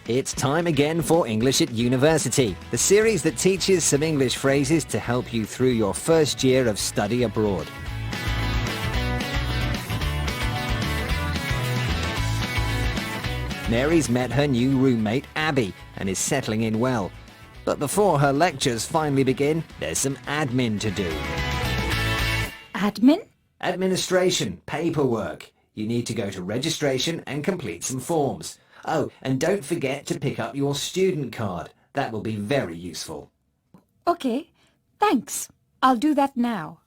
It's time again for English at University, the series that teaches some English phrases to help you through your first year of study abroad. Mary's met her new roommate Abby and is settling in well. But before her lectures finally begin, there's some admin to do. Admin? Administration, paperwork. You need to go to registration and complete some forms. Oh, and don't forget to pick up your student card. That will be very useful. Okay, thanks. I'll do that now.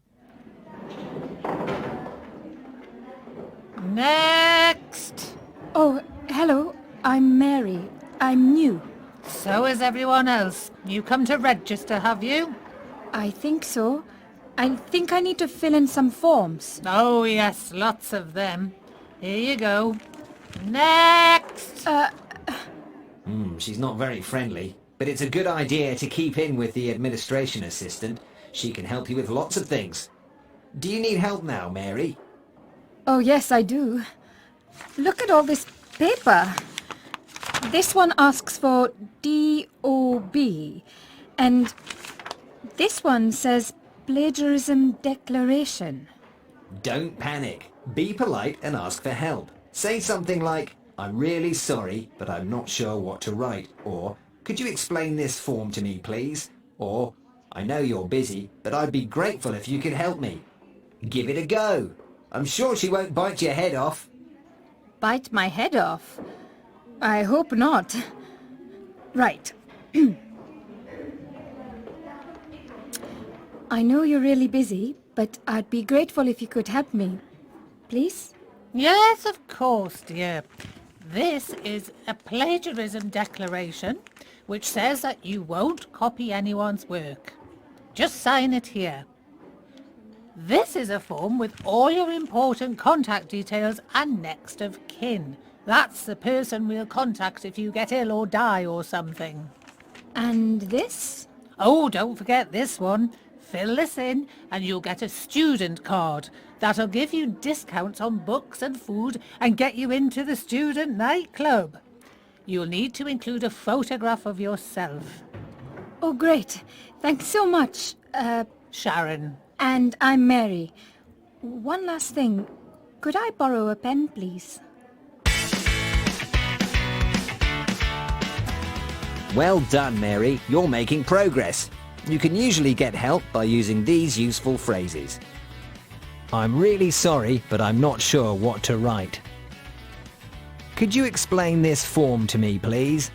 Next! Oh, hello. I'm Mary. I'm new. So is everyone else. You come to register, have you? I think so. I think I need to fill in some forms. Oh yes, lots of them. Here you go. Next! She's not very friendly, but it's a good idea to keep in with the administration assistant. She can help you with lots of things. Do you need help now, Mary? Oh, yes, I do. Look at all this paper. This one asks for D.o.B. and this one says plagiarism declaration. Don't panic. Be polite and ask for help. Say something like, "I'm really sorry, but I'm not sure what to write," or "Could you explain this form to me, please?" Or, "I know you're busy, but I'd be grateful if you could help me." Give it a go. I'm sure she won't bite your head off. Bite my head off? I hope not. Right. I know you're really busy, but I'd be grateful if you could help me. Please? Yes, of course, dear. This is a plagiarism declaration which says that you won't copy anyone's work. Just sign it here. This is a form with all your important contact details and next of kin. That's the person we'll contact if you get ill or die or something. And this? Oh, don't forget this one. Fill this in and you'll get a student card. That'll give you discounts on books and food and get you into the student nightclub. You'll need to include a photograph of yourself. Oh, great. Thanks so much. Sharon. And I'm Mary. One last thing. Could I borrow a pen, please? Well done, Mary. You're making progress. You can usually get help by using these useful phrases. I'm really sorry, but I'm not sure what to write. Could you explain this form to me, please?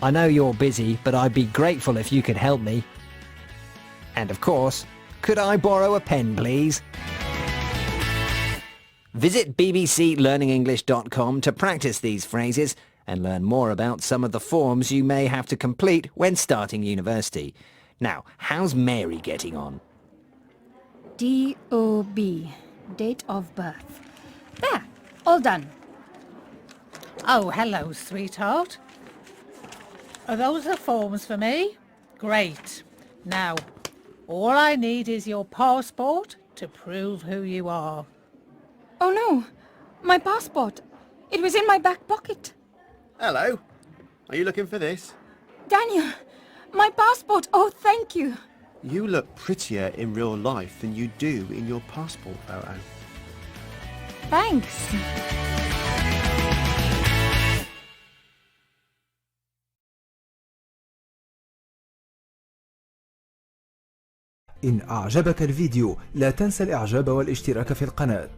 I know you're busy, but I'd be grateful if you could help me. And of course, could I borrow a pen, please? Visit bbclearningenglish.com to practice these phrases and learn more about some of the forms you may have to complete when starting university. Now, how's Mary getting on? D.o.B. Date of birth. There, all done. Oh, hello, sweetheart. Are those the forms for me? Great. Now, all I need is your passport to prove who you are. Oh no, my passport. It was in my back pocket. Hello. Are you looking for this? Daniel, my passport. Oh, thank you. You look prettier in real life than you do in your passport photo. Thanks. إن أعجبك الفيديو لا تنسى الإعجاب والاشتراك في القناة.